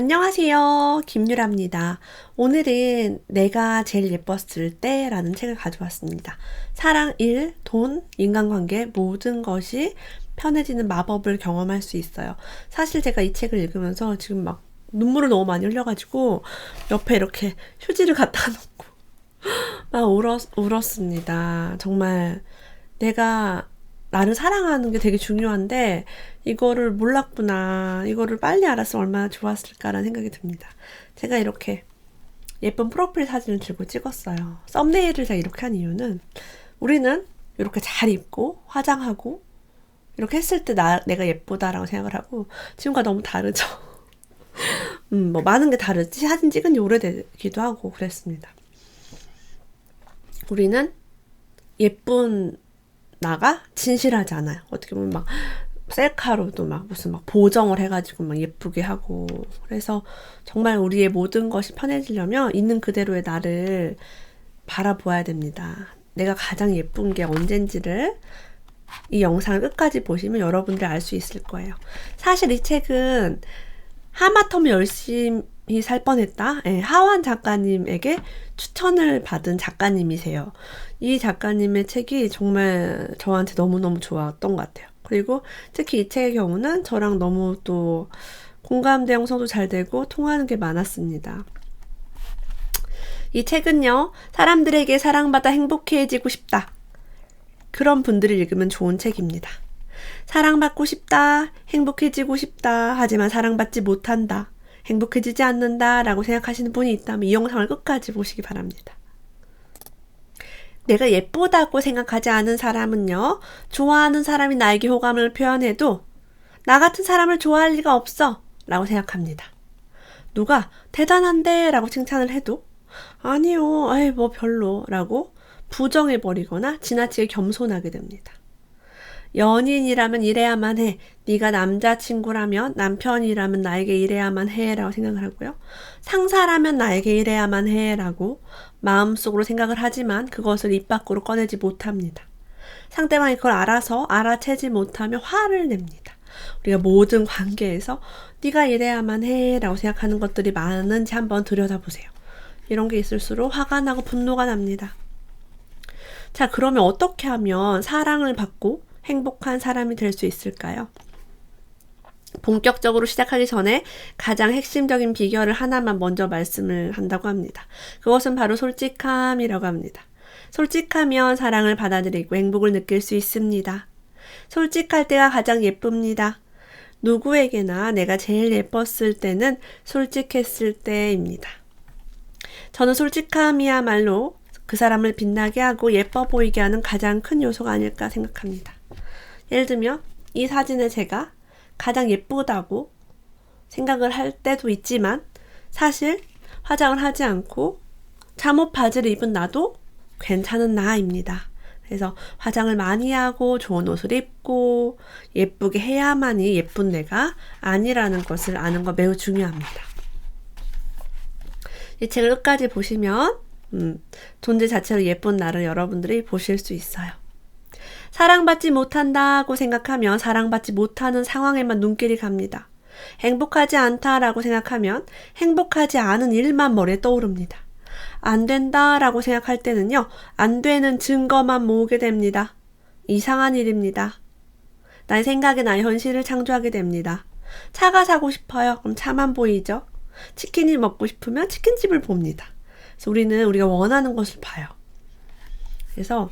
안녕하세요. 김유라입니다. 오늘은 내가 제일 예뻤을 때라는 책을 가져왔습니다. 사랑, 일, 돈, 인간관계 모든 것이 편해지는 마법을 경험할 수 있어요. 사실 제가 이 책을 읽으면서 지금 막 눈물을 너무 많이 흘려가지고 옆에 이렇게 휴지를 갖다 놓고 막 울었습니다. 정말 내가 나를 사랑하는 게 되게 중요한데 이거를 몰랐구나. 이거를 빨리 알았으면 얼마나 좋았을까라는 생각이 듭니다. 제가 이렇게 예쁜 프로필 사진을 들고 찍었어요. 썸네일을 제가 이렇게 한 이유는 우리는 이렇게 잘 입고 화장하고 이렇게 했을 때 내가 예쁘다라고 생각을 하고 지금과 너무 다르죠. 뭐 많은 게 다르지. 사진 찍은 지 오래되기도 하고 그랬습니다. 우리는 예쁜 나가 진실하지 않아요. 어떻게 보면 막 셀카로도 막 무슨 막 보정을 해가지고 막 예쁘게 하고 그래서 정말 우리의 모든 것이 편해지려면 있는 그대로의 나를 바라보아야 됩니다. 내가 가장 예쁜 게 언젠지를 이 영상을 끝까지 보시면 여러분들이 알 수 있을 거예요. 사실 이 책은 하마터면 열심히 살 뻔했다. 네, 하완 작가님에게 추천을 받은 작가님이세요. 이 작가님의 책이 정말 저한테 너무너무 좋았던 것 같아요. 그리고 특히 이 책의 경우는 저랑 너무 또 공감대 형성도 잘 되고 통하는 게 많았습니다. 이 책은요, 사람들에게 사랑받아 행복해지고 싶다. 그런 분들이 읽으면 좋은 책입니다. 사랑받고 싶다, 행복해지고 싶다, 하지만 사랑받지 못한다, 행복해지지 않는다 라고 생각하시는 분이 있다면 이 영상을 끝까지 보시기 바랍니다. 내가 예쁘다고 생각하지 않은 사람은요, 좋아하는 사람이 나에게 호감을 표현해도 나 같은 사람을 좋아할 리가 없어 라고 생각합니다. 누가 대단한데 라고 칭찬을 해도 아니요, 아이 뭐 별로 라고 부정해버리거나 지나치게 겸손하게 됩니다. 연인이라면 이래야만 해. 네가 남자친구라면 남편이라면 나에게 이래야만 해 라고 생각을 하고요. 상사라면 나에게 이래야만 해 라고 마음속으로 생각을 하지만 그것을 입 밖으로 꺼내지 못합니다. 상대방이 그걸 알아서 알아채지 못하면 화를 냅니다. 우리가 모든 관계에서 네가 이래야만 해 라고 생각하는 것들이 많은지 한번 들여다보세요. 이런 게 있을수록 화가 나고 분노가 납니다. 자, 그러면 어떻게 하면 사랑을 받고 행복한 사람이 될 수 있을까요? 본격적으로 시작하기 전에 가장 핵심적인 비결을 하나만 먼저 말씀을 한다고 합니다. 그것은 바로 솔직함이라고 합니다. 솔직하면 사랑을 받아들이고 행복을 느낄 수 있습니다. 솔직할 때가 가장 예쁩니다. 누구에게나 내가 제일 예뻤을 때는 솔직했을 때입니다. 저는 솔직함이야말로 그 사람을 빛나게 하고 예뻐 보이게 하는 가장 큰 요소가 아닐까 생각합니다. 예를 들면 이 사진에 제가 가장 예쁘다고 생각을 할 때도 있지만 사실 화장을 하지 않고 잠옷 바지를 입은 나도 괜찮은 나입니다. 그래서 화장을 많이 하고 좋은 옷을 입고 예쁘게 해야만이 예쁜 내가 아니라는 것을 아는 거 매우 중요합니다. 이 책을 끝까지 보시면 존재 자체로 예쁜 나를 여러분들이 보실 수 있어요. 사랑받지 못한다고 생각하면 사랑받지 못하는 상황에만 눈길이 갑니다. 행복하지 않다라고 생각하면 행복하지 않은 일만 머리에 떠오릅니다. 안 된다라고 생각할 때는요, 안 되는 증거만 모으게 됩니다. 이상한 일입니다. 나의 생각에 나의 현실을 창조하게 됩니다. 차가 사고 싶어요. 그럼 차만 보이죠? 치킨이 먹고 싶으면 치킨집을 봅니다. 그래서 우리는 우리가 원하는 것을 봐요. 그래서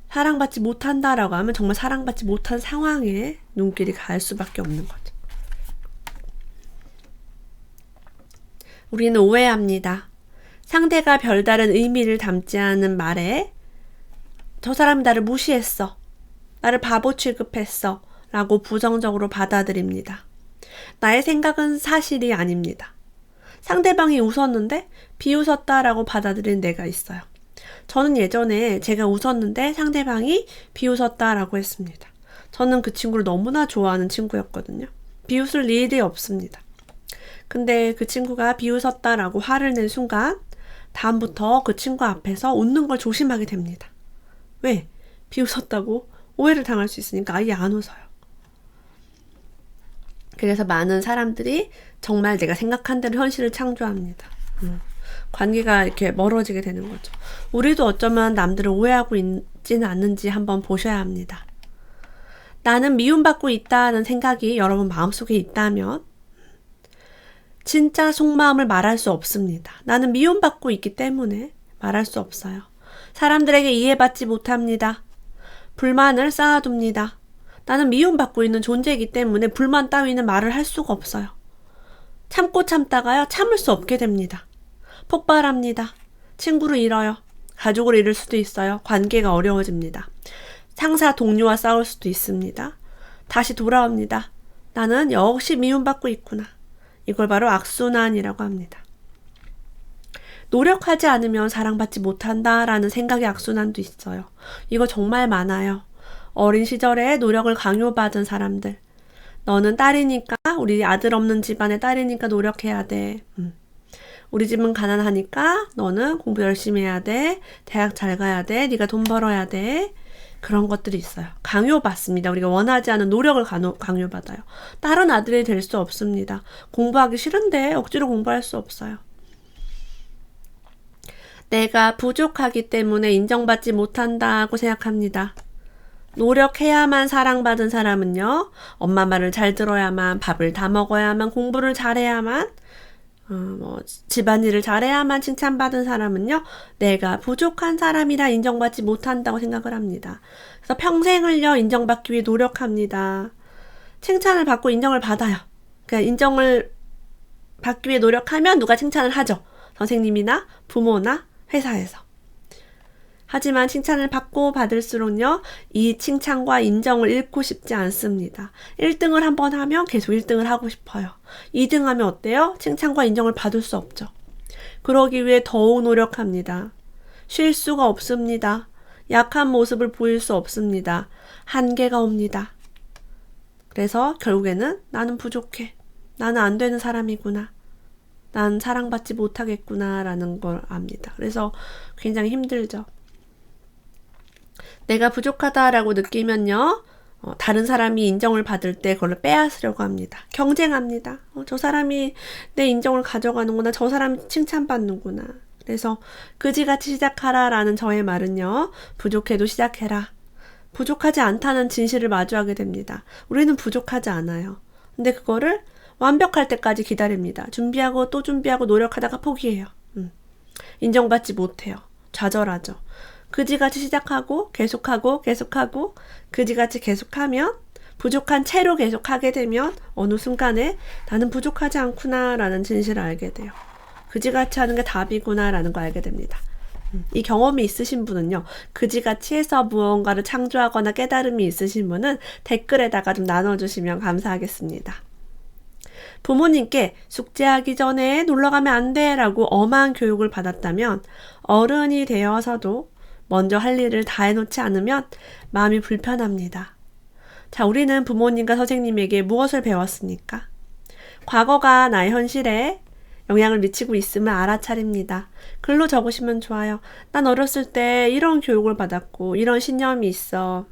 사랑받지 못한다라고 하면 정말 사랑받지 못한 상황에 눈길이 갈 수밖에 없는 거죠. 우리는 오해합니다. 상대가 별다른 의미를 담지 않은 말에 저 사람이 나를 무시했어, 나를 바보 취급했어 라고 부정적으로 받아들입니다. 나의 생각은 사실이 아닙니다. 상대방이 웃었는데 비웃었다라고 받아들인 내가 있어요. 저는 예전에 제가 웃었는데 상대방이 비웃었다라고 했습니다. 저는 그 친구를 너무나 좋아하는 친구였거든요. 비웃을 일이 없습니다. 근데 그 친구가 비웃었다라고 화를 낸 순간 다음부터 그 친구 앞에서 웃는 걸 조심하게 됩니다. 왜? 비웃었다고 오해를 당할 수 있으니까 아예 안 웃어요. 그래서 많은 사람들이 정말 내가 생각한 대로 현실을 창조합니다. 관계가 이렇게 멀어지게 되는 거죠. 우리도 어쩌면 남들을 오해하고 있지는 않는지 한번 보셔야 합니다. 나는 미움받고 있다는 생각이 여러분 마음속에 있다면 진짜 속마음을 말할 수 없습니다. 나는 미움받고 있기 때문에 말할 수 없어요. 사람들에게 이해받지 못합니다. 불만을 쌓아둡니다. 나는 미움받고 있는 존재이기 때문에 불만 따위는 말을 할 수가 없어요. 참고 참다가요, 참을 수 없게 됩니다. 폭발합니다. 친구를 잃어요. 가족을 잃을 수도 있어요. 관계가 어려워집니다. 상사, 동료와 싸울 수도 있습니다. 다시 돌아옵니다. 나는 역시 미움받고 있구나. 이걸 바로 악순환이라고 합니다. 노력하지 않으면 사랑받지 못한다라는 생각의 악순환도 있어요. 이거 정말 많아요. 어린 시절에 노력을 강요받은 사람들. 너는 딸이니까, 우리 아들 없는 집안의 딸이니까 노력해야 돼. 우리 집은 가난하니까 너는 공부 열심히 해야 돼. 대학 잘 가야 돼. 네가 돈 벌어야 돼. 그런 것들이 있어요. 강요받습니다. 우리가 원하지 않은 노력을 강요받아요. 다른 아들이 될 수 없습니다. 공부하기 싫은데 억지로 공부할 수 없어요. 내가 부족하기 때문에 인정받지 못한다고 생각합니다. 노력해야만 사랑받은 사람은요, 엄마 말을 잘 들어야만, 밥을 다 먹어야만, 공부를 잘해야만, 집안일을 잘해야만 칭찬받은 사람은요, 내가 부족한 사람이라 인정받지 못한다고 생각을 합니다. 그래서 평생을요, 인정받기 위해 노력합니다. 칭찬을 받고 인정을 받아요. 그러니까 인정을 받기 위해 노력하면 누가 칭찬을 하죠. 선생님이나 부모나 회사에서. 하지만 칭찬을 받고 받을수록요, 이 칭찬과 인정을 잃고 싶지 않습니다. 1등을 한번 하면 계속 1등을 하고 싶어요. 2등 하면 어때요? 칭찬과 인정을 받을 수 없죠. 그러기 위해 더욱 노력합니다. 쉴 수가 없습니다. 약한 모습을 보일 수 없습니다. 한계가 옵니다. 그래서 결국에는 나는 부족해. 나는 안 되는 사람이구나. 난 사랑받지 못하겠구나 라는 걸 압니다. 그래서 굉장히 힘들죠. 내가 부족하다라고 느끼면요, 다른 사람이 인정을 받을 때 그걸 빼앗으려고 합니다. 경쟁합니다. 저 사람이 내 인정을 가져가는구나. 저 사람이 칭찬받는구나. 그래서 그지같이 시작하라라는 저의 말은요, 부족해도 시작해라. 부족하지 않다는 진실을 마주하게 됩니다. 우리는 부족하지 않아요. 근데 그거를 완벽할 때까지 기다립니다. 준비하고 또 준비하고 노력하다가 포기해요. 인정받지 못해요. 좌절하죠. 그지같이 시작하고 계속하고 그지같이 계속하면 부족한 채로 계속하게 되면 어느 순간에 나는 부족하지 않구나 라는 진실을 알게 돼요. 그지같이 하는 게 답이구나 라는 걸 알게 됩니다. 이 경험이 있으신 분은요, 그지같이 해서 무언가를 창조하거나 깨달음이 있으신 분은 댓글에다가 좀 나눠주시면 감사하겠습니다. 부모님께 숙제하기 전에 놀러가면 안 돼 라고 엄한 교육을 받았다면 어른이 되어서도 먼저 할 일을 다 해놓지 않으면 마음이 불편합니다. 자, 우리는 부모님과 선생님에게 무엇을 배웠습니까? 과거가 나의 현실에 영향을 미치고 있음을 알아차립니다. 글로 적으시면 좋아요. 난 어렸을 때 이런 교육을 받았고 이런 신념이 있어.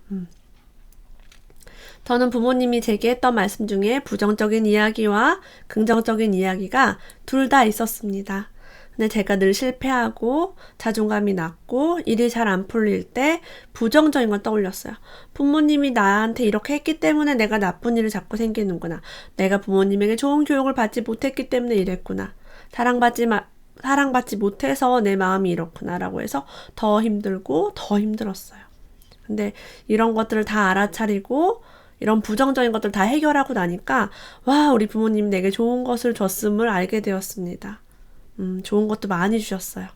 저는 부모님이 제게 했던 말씀 중에 부정적인 이야기와 긍정적인 이야기가 둘 다 있었습니다. 근데 제가 늘 실패하고 자존감이 낮고 일이 잘 안 풀릴 때 부정적인 걸 떠올렸어요. 부모님이 나한테 이렇게 했기 때문에 내가 나쁜 일을 자꾸 생기는구나. 내가 부모님에게 좋은 교육을 받지 못했기 때문에 이랬구나. 사랑받지 못해서 내 마음이 이렇구나 라고 해서 더 힘들고 더 힘들었어요. 근데 이런 것들을 다 알아차리고 이런 부정적인 것들 다 해결하고 나니까 와, 우리 부모님 내게 좋은 것을 줬음을 알게 되었습니다. 좋은 것도 많이 주셨어요.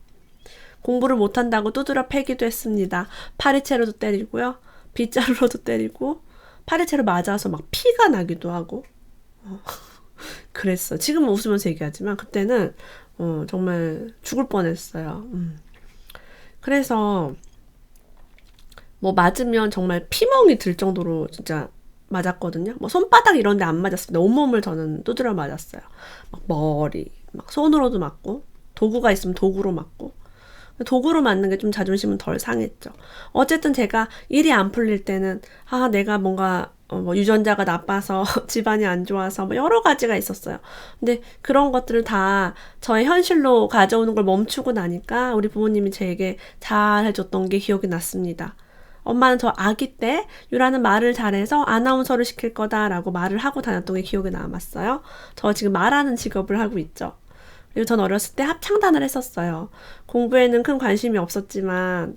공부를 못한다고 두드려 패기도 했습니다. 파리채로도 때리고요. 빗자루로도 때리고 파리채로 맞아서 막 피가 나기도 하고 그랬어. 지금은 웃으면서 얘기하지만 그때는 정말 죽을 뻔했어요. 그래서 뭐 맞으면 정말 피멍이 들 정도로 진짜 맞았거든요. 뭐 손바닥 이런 데 안 맞았습니다. 온몸을 저는 두드려 맞았어요. 막 머리, 막 손으로도 맞고 도구가 있으면 도구로 맞고 도구로 맞는 게 좀 자존심은 덜 상했죠. 어쨌든 제가 일이 안 풀릴 때는 내가 뭔가 뭐 유전자가 나빠서 집안이 안 좋아서 뭐 여러 가지가 있었어요. 근데 그런 것들을 다 저의 현실로 가져오는 걸 멈추고 나니까 우리 부모님이 제게 잘 해줬던 게 기억이 났습니다. 엄마는 저 아기 때 유라는 말을 잘해서 아나운서를 시킬 거다라고 말을 하고 다녔던 게 기억에 남았어요. 저 지금 말하는 직업을 하고 있죠. 그리고 전 어렸을 때 합창단을 했었어요. 공부에는 큰 관심이 없었지만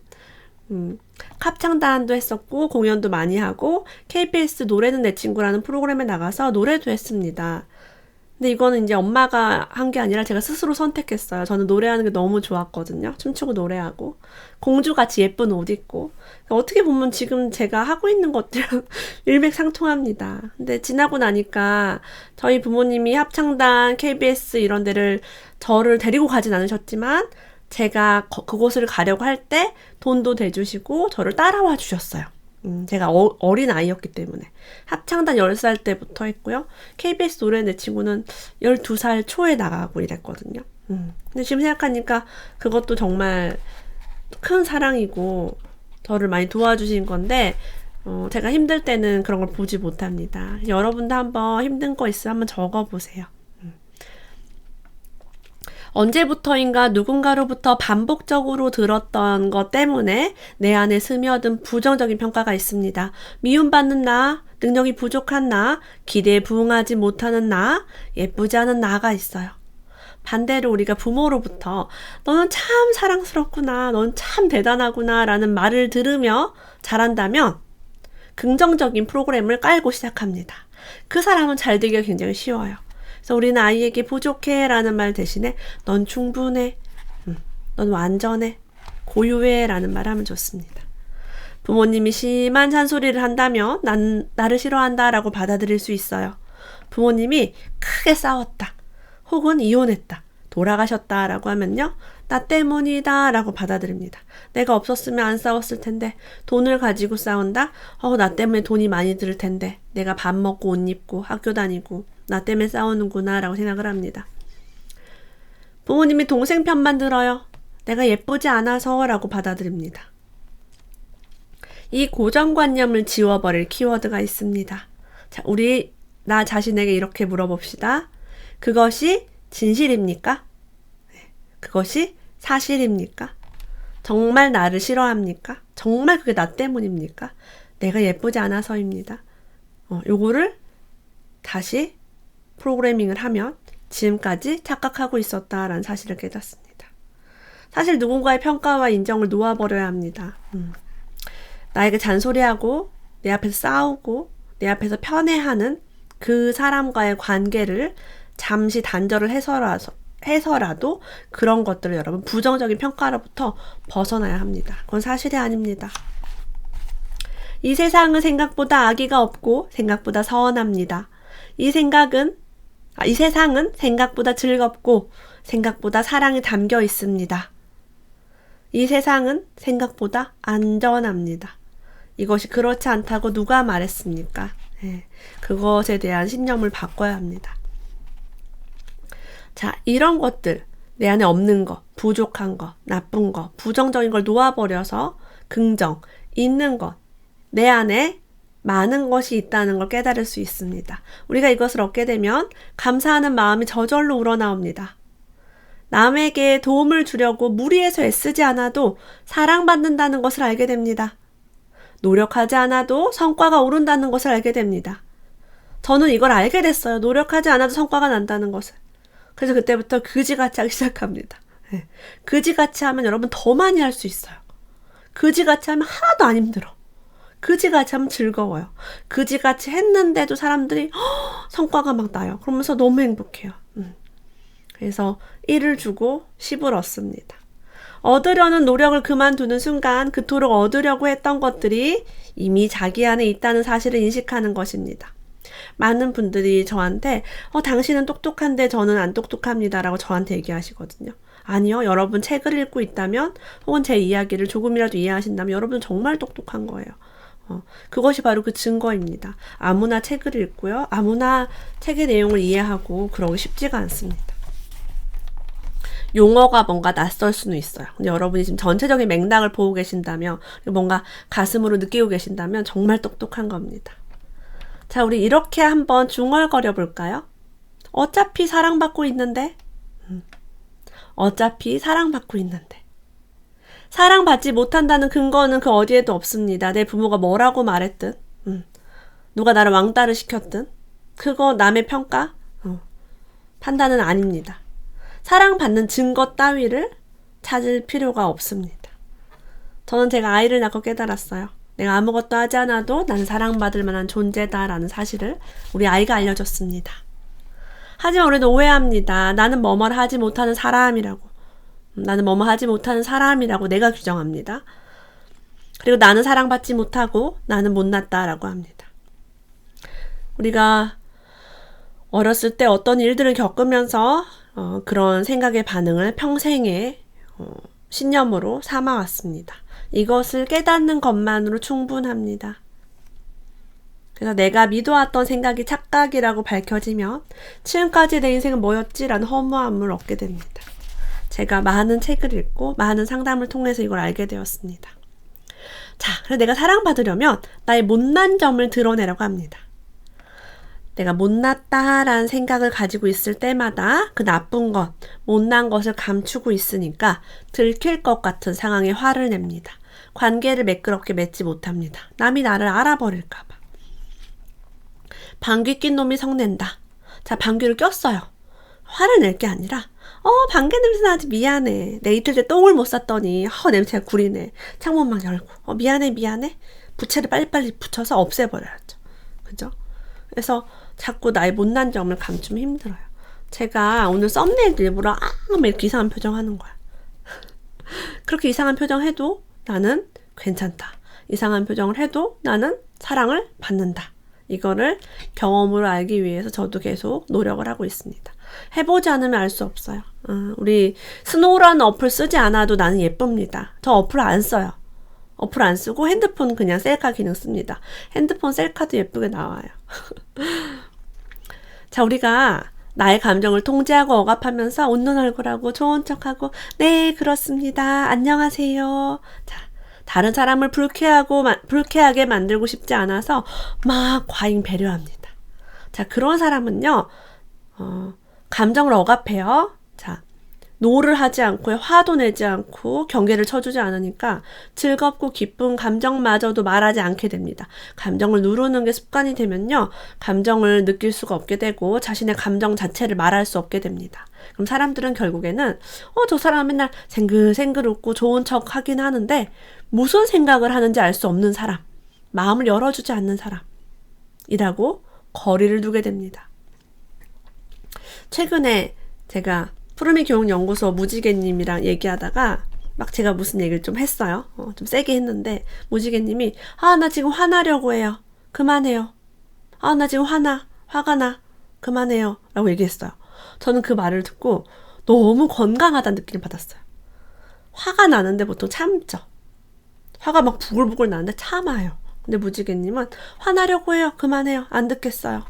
합창단도 했었고 공연도 많이 하고 KBS 노래는 내 친구라는 프로그램에 나가서 노래도 했습니다. 근데 이거는 이제 엄마가 한 게 아니라 제가 스스로 선택했어요. 저는 노래하는 게 너무 좋았거든요. 춤추고 노래하고 공주같이 예쁜 옷 입고. 그러니까 어떻게 보면 지금 제가 하고 있는 것들은 일맥상통합니다. 근데 지나고 나니까 저희 부모님이 합창단, KBS 이런 데를 저를 데리고 가진 않으셨지만 제가 그곳을 가려고 할 때 돈도 대주시고 저를 따라와 주셨어요. 제가 어린 아이였기 때문에. 합창단 10살 때부터 했고요. KBS 노래 내 친구는 12살 초에 나가고 이랬거든요. 근데 지금 생각하니까 그것도 정말 큰 사랑이고 저를 많이 도와주신 건데 제가 힘들 때는 그런 걸 보지 못합니다. 여러분도 한번 힘든 거 있으면 한번 적어보세요. 언제부터인가 누군가로부터 반복적으로 들었던 것 때문에 내 안에 스며든 부정적인 평가가 있습니다. 미움받는 나, 능력이 부족한 나, 기대에 부응하지 못하는 나, 예쁘지 않은 나가 있어요. 반대로 우리가 부모로부터 너는 참 사랑스럽구나, 넌 참 대단하구나 라는 말을 들으며 자란다면 긍정적인 프로그램을 깔고 시작합니다. 그 사람은 잘 되기가 굉장히 쉬워요. 그래서 우리는 아이에게 부족해 라는 말 대신에 넌 충분해, 넌 완전해, 고유해 라는 말 하면 좋습니다. 부모님이 심한 잔소리를 한다면 난 나를 싫어한다 라고 받아들일 수 있어요. 부모님이 크게 싸웠다 혹은 이혼했다, 돌아가셨다 라고 하면요, 나 때문이다 라고 받아들입니다. 내가 없었으면 안 싸웠을 텐데, 돈을 가지고 싸운다? 나 때문에 돈이 많이 들 텐데, 내가 밥 먹고 옷 입고 학교 다니고 나 때문에 싸우는구나 라고 생각을 합니다. 부모님이 동생 편만 들어요. 내가 예쁘지 않아서 라고 받아들입니다. 이 고정관념을 지워버릴 키워드가 있습니다. 자, 우리 나 자신에게 이렇게 물어봅시다. 그것이 진실입니까? 그것이 사실입니까? 정말 나를 싫어합니까? 정말 그게 나 때문입니까? 내가 예쁘지 않아서입니다. 요거를 다시 프로그래밍을 하면 지금까지 착각하고 있었다라는 사실을 깨닫습니다. 사실 누군가의 평가와 인정을 놓아버려야 합니다. 나에게 잔소리하고 내 앞에서 싸우고 내 앞에서 편애하는 그 사람과의 관계를 잠시 단절을 해서라도 그런 것들을 여러분 부정적인 평가로부터 벗어나야 합니다. 그건 사실이 아닙니다. 이 세상은 생각보다 악의가 없고 생각보다 선합니다. 이 세상은 생각보다 즐겁고 생각보다 사랑이 담겨 있습니다. 이 세상은 생각보다 안전합니다. 이것이 그렇지 않다고 누가 말했습니까? 그것에 대한 신념을 바꿔야 합니다. 자, 이런 것들, 내 안에 없는 거, 부족한 거, 나쁜 거, 부정적인 걸 놓아버려서 긍정, 있는 것, 내 안에 많은 것이 있다는 걸 깨달을 수 있습니다. 우리가 이것을 얻게 되면 감사하는 마음이 저절로 우러나옵니다. 남에게 도움을 주려고 무리해서 애쓰지 않아도 사랑받는다는 것을 알게 됩니다. 노력하지 않아도 성과가 오른다는 것을 알게 됩니다. 저는 이걸 알게 됐어요. 노력하지 않아도 성과가 난다는 것을. 그래서 그때부터 그지같이 하기 시작합니다. 그지같이 하면 여러분 더 많이 할 수 있어요. 그지같이 하면 하나도 안 힘들어. 그지같이 하면 즐거워요. 그지같이 했는데도 사람들이 성과가 막 나요. 그러면서 너무 행복해요. 그래서 1을 주고 10을 얻습니다. 얻으려는 노력을 그만두는 순간 그토록 얻으려고 했던 것들이 이미 자기 안에 있다는 사실을 인식하는 것입니다. 많은 분들이 저한테 당신은 똑똑한데 저는 안 똑똑합니다 라고 저한테 얘기하시거든요. 아니요, 여러분 책을 읽고 있다면 혹은 제 이야기를 조금이라도 이해하신다면 여러분은 정말 똑똑한 거예요. 그것이 바로 그 증거입니다. 아무나 책을 읽고요, 아무나 책의 내용을 이해하고 그러기 쉽지가 않습니다. 용어가 뭔가 낯설 수는 있어요. 근데 여러분이 지금 전체적인 맥락을 보고 계신다면, 뭔가 가슴으로 느끼고 계신다면 정말 똑똑한 겁니다. 자, 우리 이렇게 한번 중얼거려 볼까요? 어차피 사랑받고 있는데, 어차피 사랑받고 있는데. 사랑받지 못한다는 근거는 그 어디에도 없습니다. 내 부모가 뭐라고 말했든, 누가 나를 왕따를 시켰든, 그거 남의 평가, 판단은 아닙니다. 사랑받는 증거 따위를 찾을 필요가 없습니다. 저는 제가 아이를 낳고 깨달았어요. 내가 아무것도 하지 않아도 나는 사랑받을 만한 존재다라는 사실을 우리 아이가 알려줬습니다. 하지만 우리는 오해합니다. 나는 뭐뭐를 하지 못하는 사람이라고. 나는 뭐뭐 하지 못하는 사람이라고 내가 규정합니다. 그리고 나는 사랑받지 못하고 나는 못났다라고 합니다. 우리가 어렸을 때 어떤 일들을 겪으면서 그런 생각의 반응을 평생의 신념으로 삼아왔습니다. 이것을 깨닫는 것만으로 충분합니다. 그래서 내가 믿어왔던 생각이 착각이라고 밝혀지면 지금까지 내 인생은 뭐였지라는 허무함을 얻게 됩니다. 제가 많은 책을 읽고 많은 상담을 통해서 이걸 알게 되었습니다. 자, 그래서 내가 사랑받으려면 나의 못난 점을 드러내라고 합니다. 내가 못났다라는 생각을 가지고 있을 때마다 그 나쁜 것, 못난 것을 감추고 있으니까 들킬 것 같은 상황에 화를 냅니다. 관계를 매끄럽게 맺지 못합니다. 남이 나를 알아버릴까 봐. 방귀 낀 놈이 성낸다. 자, 방귀를 꼈어요. 화를 낼 게 아니라 방귀 냄새 나지 미안해. 내 이틀 때 똥을 못 쌌더니 냄새가 구리네. 창문 막 열고 미안해. 부채를 빨리빨리 붙여서 없애버려야죠. 그죠? 그래서 자꾸 나의 못난 점을 감추면 힘들어요. 제가 오늘 썸네일 일부러 이렇게 이상한 표정 하는 거야. 그렇게 이상한 표정 해도 나는 괜찮다. 이상한 표정을 해도 나는 사랑을 받는다. 이거를 경험으로 알기 위해서 저도 계속 노력을 하고 있습니다. 해보지 않으면 알 수 없어요. 우리 스노우라는 어플 쓰지 않아도 나는 예쁩니다. 저 어플 안 써요. 어플 안 쓰고 핸드폰 그냥 셀카 기능 씁니다. 핸드폰 셀카도 예쁘게 나와요. 자, 우리가 나의 감정을 통제하고 억압하면서 웃는 얼굴하고 좋은 척하고 네, 그렇습니다. 안녕하세요. 자, 다른 사람을 불쾌하게 만들고 싶지 않아서 막 과잉 배려합니다. 자, 그런 사람은요, 감정을 억압해요. 자, 노를 하지 않고 화도 내지 않고 경계를 쳐주지 않으니까 즐겁고 기쁜 감정마저도 말하지 않게 됩니다. 감정을 누르는 게 습관이 되면요, 감정을 느낄 수가 없게 되고 자신의 감정 자체를 말할 수 없게 됩니다. 그럼 사람들은 결국에는 저 사람은 맨날 생글생글 웃고 좋은 척 하긴 하는데 무슨 생각을 하는지 알 수 없는 사람, 마음을 열어주지 않는 사람이라고 거리를 두게 됩니다. 최근에 제가 푸르미 교육연구소 무지개님이랑 얘기하다가 막 제가 무슨 얘기를 좀 했어요. 좀 세게 했는데 무지개님이 나 지금 화나려고 해요. 그만해요. 나 지금 화가 나. 그만해요. 라고 얘기했어요. 저는 그 말을 듣고 너무 건강하다는 느낌을 받았어요. 화가 나는데 보통 참죠. 화가 막 부글부글 나는데 참아요. 근데 무지개님은 화나려고 해요. 그만해요. 안 듣겠어요.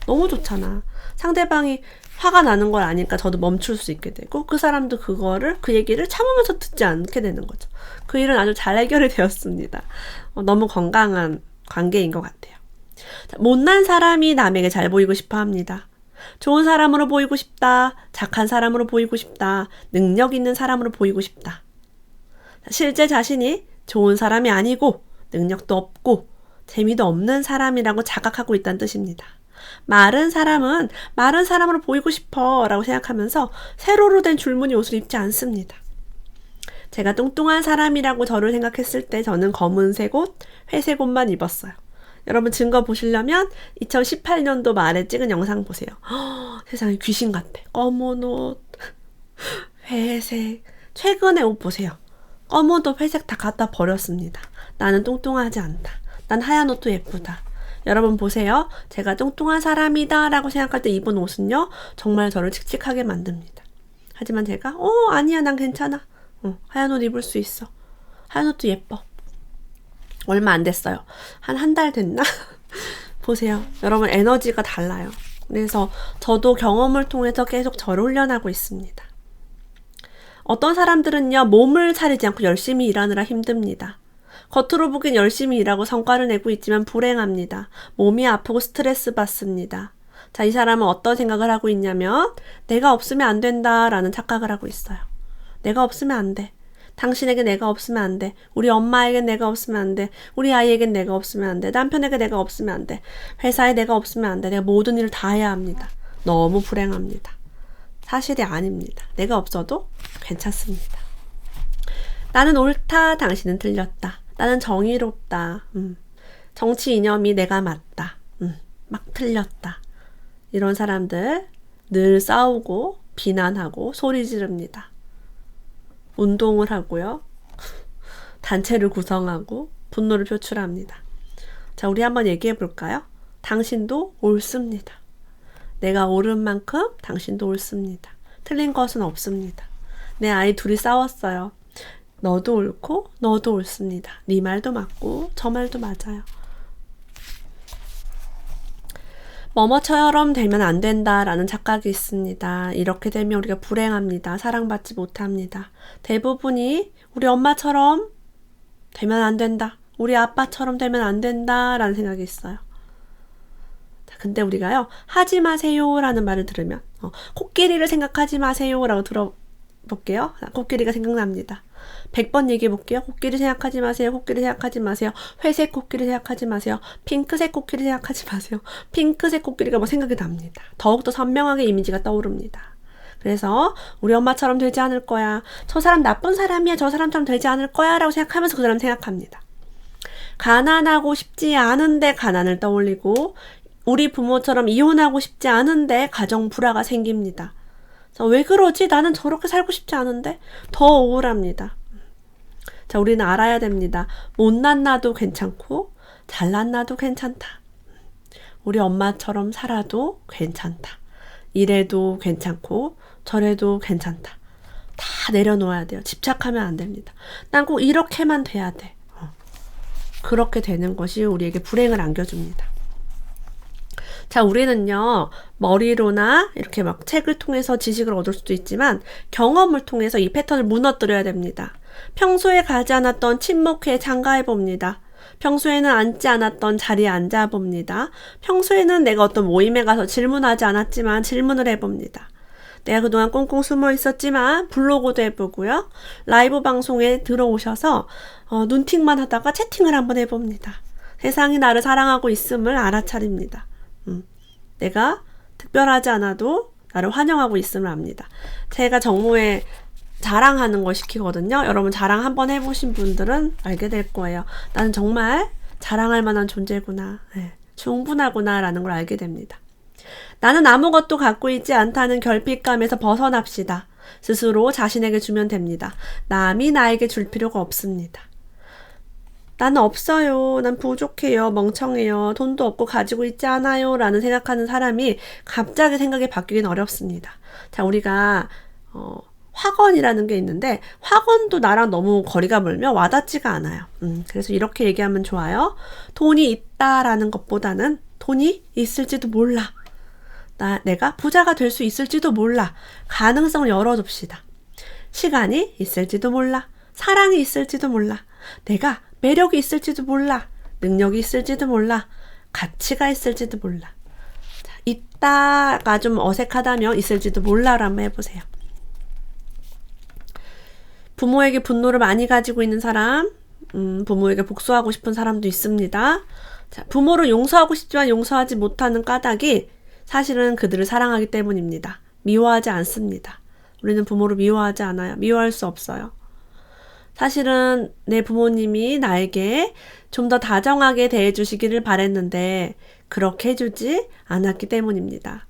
너무 좋잖아. 상대방이 화가 나는 걸 아니까 저도 멈출 수 있게 되고 그 사람도 그 얘기를 참으면서 듣지 않게 되는 거죠. 그 일은 아주 잘 해결이 되었습니다. 너무 건강한 관계인 것 같아요. 자, 못난 사람이 남에게 잘 보이고 싶어 합니다. 좋은 사람으로 보이고 싶다. 착한 사람으로 보이고 싶다. 능력 있는 사람으로 보이고 싶다. 실제 자신이 좋은 사람이 아니고 능력도 없고 재미도 없는 사람이라고 자각하고 있다는 뜻입니다. 마른 사람은 마른 사람으로 보이고 싶어 라고 생각하면서 세로로 된 줄무늬 옷을 입지 않습니다. 제가 뚱뚱한 사람이라고 저를 생각했을 때 저는 검은색 옷, 회색 옷만 입었어요. 여러분 증거 보시려면 2018년도 말에 찍은 영상 보세요. 세상에 귀신 같아. 검은 옷, 회색. 최근에 옷 보세요. 검은 옷, 회색 다 갖다 버렸습니다. 나는 뚱뚱하지 않다. 난 하얀 옷도 예쁘다. 여러분 보세요. 제가 뚱뚱한 사람이다 라고 생각할 때 입은 옷은요, 정말 저를 칙칙하게 만듭니다. 하지만 제가 아니야, 난 괜찮아. 하얀 옷 입을 수 있어. 하얀 옷도 예뻐. 얼마 안 됐어요. 한 달 됐나? 보세요. 여러분 에너지가 달라요. 그래서 저도 경험을 통해서 계속 저를 훈련하고 있습니다. 어떤 사람들은요, 몸을 차리지 않고 열심히 일하느라 힘듭니다. 겉으로 보기엔 열심히 일하고 성과를 내고 있지만 불행합니다. 몸이 아프고 스트레스 받습니다. 자, 이 사람은 어떤 생각을 하고 있냐면 내가 없으면 안 된다라는 착각을 하고 있어요. 내가 없으면 안 돼. 당신에게 내가 없으면 안 돼. 우리 엄마에겐 내가 없으면 안 돼. 우리 아이에겐 내가 없으면 안 돼. 남편에게 내가 없으면 안 돼. 회사에 내가 없으면 안 돼. 내가 모든 일을 다 해야 합니다. 너무 불행합니다. 사실이 아닙니다. 내가 없어도 괜찮습니다. 나는 옳다. 당신은 틀렸다. 나는 정의롭다. 정치 이념이 내가 맞다. 막 틀렸다. 이런 사람들 늘 싸우고 비난하고 소리 지릅니다. 운동을 하고요. 단체를 구성하고 분노를 표출합니다. 자, 우리 한번 얘기해 볼까요? 당신도 옳습니다. 내가 옳은 만큼 당신도 옳습니다. 틀린 것은 없습니다. 내 아이 둘이 싸웠어요. 너도 옳고 너도 옳습니다. 네 말도 맞고 저 말도 맞아요. 뭐뭐처럼 되면 안 된다라는 착각이 있습니다. 이렇게 되면 우리가 불행합니다. 사랑받지 못합니다. 대부분이 우리 엄마처럼 되면 안 된다. 우리 아빠처럼 되면 안 된다라는 생각이 있어요. 근데 우리가요, 하지 마세요라는 말을 들으면 코끼리를 생각하지 마세요라고 들어볼게요. 코끼리가 생각납니다. 100번 얘기해 볼게요. 코끼리 생각하지 마세요. 코끼리 생각하지 마세요. 회색 코끼리 생각하지 마세요. 핑크색 코끼리 생각하지 마세요. 핑크색 코끼리가 뭐 생각이 납니다. 더욱더 선명하게 이미지가 떠오릅니다. 그래서 우리 엄마처럼 되지 않을 거야. 저 사람 나쁜 사람이야. 저 사람처럼 되지 않을 거야. 라고 생각하면서 그 사람 생각합니다. 가난하고 싶지 않은데 가난을 떠올리고 우리 부모처럼 이혼하고 싶지 않은데 가정 불화가 생깁니다. 왜 그러지? 나는 저렇게 살고 싶지 않은데? 더 억울합니다. 자, 우리는 알아야 됩니다. 못난 나도 괜찮고 잘난 나도 괜찮다. 우리 엄마처럼 살아도 괜찮다. 이래도 괜찮고 저래도 괜찮다. 다 내려놓아야 돼요. 집착하면 안 됩니다. 난 꼭 이렇게만 돼야 돼. 그렇게 되는 것이 우리에게 불행을 안겨줍니다. 자, 우리는요, 머리로나 이렇게 막 책을 통해서 지식을 얻을 수도 있지만 경험을 통해서 이 패턴을 무너뜨려야 됩니다. 평소에 가지 않았던 친목회에 참가해봅니다. 평소에는 앉지 않았던 자리에 앉아봅니다. 평소에는 내가 어떤 모임에 가서 질문하지 않았지만 질문을 해봅니다. 내가 그동안 꽁꽁 숨어 있었지만 블로그도 해보고요. 라이브 방송에 들어오셔서 눈팅만 하다가 채팅을 한번 해봅니다. 세상이 나를 사랑하고 있음을 알아차립니다. 내가 특별하지 않아도 나를 환영하고 있음을 압니다. 제가 정모에 자랑하는 걸 시키거든요. 여러분 자랑 한번 해보신 분들은 알게 될 거예요. 나는 정말 자랑할 만한 존재구나. 네, 충분하구나 라는 걸 알게 됩니다. 나는 아무것도 갖고 있지 않다는 결핍감에서 벗어납시다. 스스로 자신에게 주면 됩니다. 남이 나에게 줄 필요가 없습니다. 나는 없어요. 난 부족해요. 멍청해요. 돈도 없고 가지고 있지 않아요. 라는 생각하는 사람이 갑자기 생각이 바뀌긴 어렵습니다. 자, 우리가 학원이라는 게 있는데 학원도 나랑 너무 거리가 멀면 와닿지가 않아요. 그래서 이렇게 얘기하면 좋아요. 돈이 있다라는 것보다는 돈이 있을지도 몰라. 내가 부자가 될 수 있을지도 몰라. 가능성을 열어둡시다. 시간이 있을지도 몰라. 사랑이 있을지도 몰라. 내가 매력이 있을지도 몰라. 능력이 있을지도 몰라. 가치가 있을지도 몰라. 자, 있다가 좀 어색하다면 있을지도 몰라를 한번 해보세요. 부모에게 분노를 많이 가지고 있는 사람, 부모에게 복수하고 싶은 사람도 있습니다. 자, 부모를 용서하고 싶지만 용서하지 못하는 까닭이 사실은 그들을 사랑하기 때문입니다. 미워하지 않습니다. 우리는 부모를 미워하지 않아요. 미워할 수 없어요. 사실은 내 부모님이 나에게 좀 더 다정하게 대해주시기를 바랬는데 그렇게 해주지 않았기 때문입니다.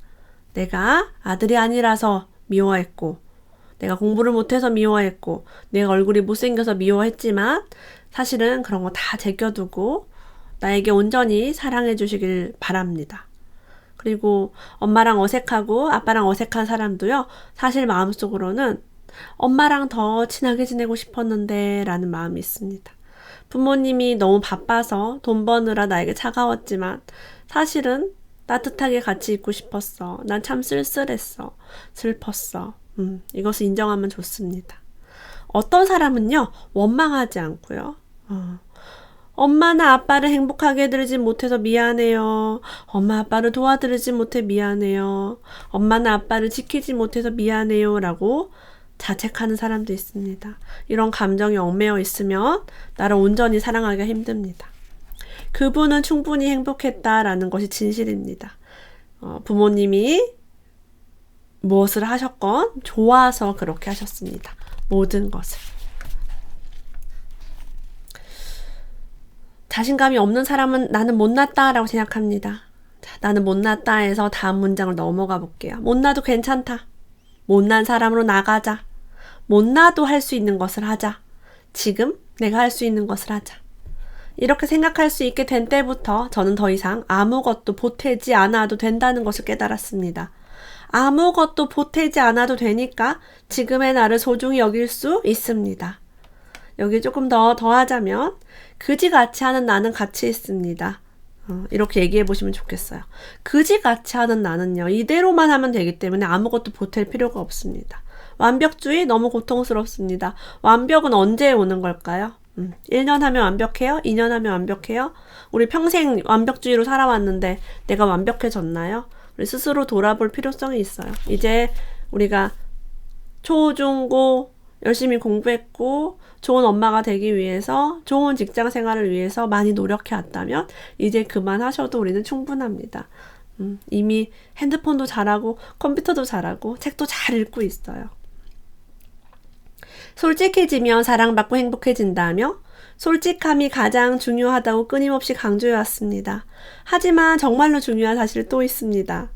내가 아들이 아니라서 미워했고 내가 공부를 못해서 미워했고 내가 얼굴이 못생겨서 미워했지만 사실은 그런 거 다 제껴두고 나에게 온전히 사랑해 주시길 바랍니다. 그리고 엄마랑 어색하고 아빠랑 어색한 사람도요. 사실 마음속으로는 엄마랑 더 친하게 지내고 싶었는데 라는 마음이 있습니다. 부모님이 너무 바빠서 돈 버느라 나에게 차가웠지만 사실은 따뜻하게 같이 있고 싶었어. 난 참 쓸쓸했어. 슬펐어. 이것을 인정하면 좋습니다. 어떤 사람은요, 원망하지 않고요. 엄마나 아빠를 행복하게 해드리지 못해서 미안해요. 엄마 아빠를 도와드리지 못해 미안해요. 엄마나 아빠를 지키지 못해서 미안해요. 라고 자책하는 사람도 있습니다. 이런 감정이 얽매여 있으면 나를 온전히 사랑하기가 힘듭니다. 그분은 충분히 행복했다라는 것이 진실입니다. 부모님이 무엇을 하셨건 좋아서 그렇게 하셨습니다. 모든 것을. 자신감이 없는 사람은 나는 못났다 라고 생각합니다. 자, 나는 못났다 해서 다음 문장을 넘어가 볼게요. 못나도 괜찮다. 못난 사람으로 나가자. 못나도 할 수 있는 것을 하자. 지금 내가 할 수 있는 것을 하자. 이렇게 생각할 수 있게 된 때부터 저는 더 이상 아무것도 보태지 않아도 된다는 것을 깨달았습니다. 아무것도 보태지 않아도 되니까 지금의 나를 소중히 여길 수 있습니다. 여기 조금 더 더하자면 그지같이 하는 나는 가치 있습니다. 이렇게 얘기해 보시면 좋겠어요. 그지같이 하는 나는요. 이대로만 하면 되기 때문에 아무것도 보탤 필요가 없습니다. 완벽주의 너무 고통스럽습니다. 완벽은 언제 오는 걸까요? 1년 하면 완벽해요? 2년 하면 완벽해요? 우리 평생 완벽주의로 살아왔는데 내가 완벽해졌나요? 우리 스스로 돌아볼 필요성이 있어요. 이제 우리가 초, 중, 고 열심히 공부했고 좋은 엄마가 되기 위해서 좋은 직장 생활을 위해서 많이 노력해 왔다면 이제 그만하셔도 우리는 충분합니다. 이미 핸드폰도 잘하고 컴퓨터도 잘하고 책도 잘 읽고 있어요. 솔직해지면 사랑받고 행복해진다며 솔직함이 가장 중요하다고 끊임없이 강조해왔습니다. 하지만 정말로 중요한 사실이 또 있습니다.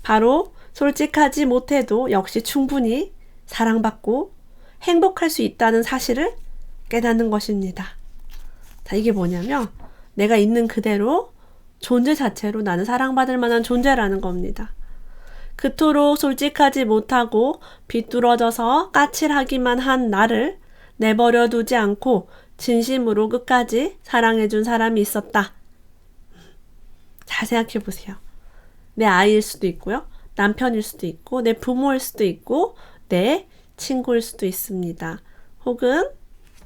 바로 솔직하지 못해도 역시 충분히 사랑받고 행복할 수 있다는 사실을 깨닫는 것입니다. 자, 이게 뭐냐면 내가 있는 그대로 존재 자체로 나는 사랑받을 만한 존재라는 겁니다. 그토록 솔직하지 못하고 비뚤어져서 까칠하기만 한 나를 내버려 두지 않고 진심으로 끝까지 사랑해준 사람이 있었다. 잘 생각해 보세요. 내 아이일 수도 있고요. 남편일 수도 있고 내 부모일 수도 있고 내 친구일 수도 있습니다. 혹은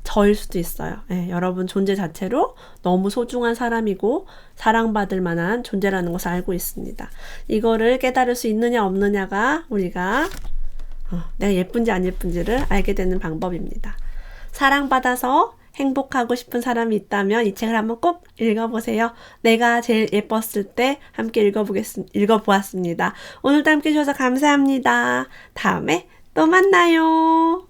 저일 수도 있어요. 네, 여러분 존재 자체로 너무 소중한 사람이고 사랑받을 만한 존재라는 것을 알고 있습니다. 이거를 깨달을 수 있느냐 없느냐가 우리가 내가 예쁜지 안 예쁜지를 알게 되는 방법입니다. 사랑받아서 행복하고 싶은 사람이 있다면 이 책을 한번 꼭 읽어보세요. 내가 제일 예뻤을 때 함께 읽어보았습니다. 오늘도 함께 해주셔서 감사합니다. 다음에 또 만나요.